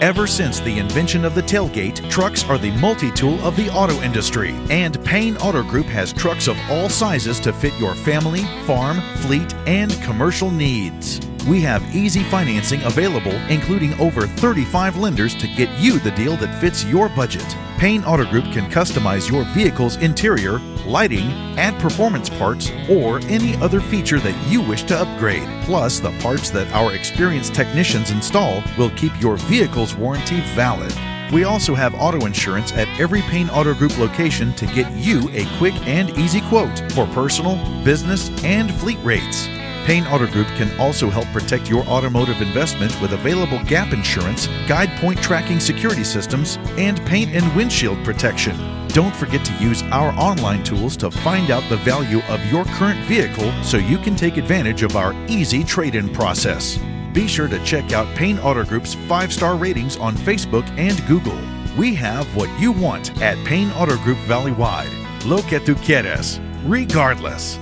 Ever since the invention of the tailgate, trucks are the multi-tool of the auto industry, and Payne Auto Group has trucks of all sizes to fit your family, farm, fleet, and commercial needs. We have easy financing available, including over 35 lenders to get you the deal that fits your budget. Payne Auto Group can customize your vehicle's interior, lighting, add performance parts, or any other feature that you wish to upgrade. Plus, the parts that our experienced technicians install will keep your vehicle's warranty valid. We also have auto insurance at every Payne Auto Group location to get you a quick and easy quote for personal, business, and fleet rates. Payne Auto Group can also help protect your automotive investment with available gap insurance, guide point tracking security systems, and paint and windshield protection. Don't forget to use our online tools to find out the value of your current vehicle so you can take advantage of our easy trade-in process. Be sure to check out Payne Auto Group's 5-star ratings on Facebook and Google. We have what you want at Payne Auto Group Valley-wide. Lo que tú quieres, regardless.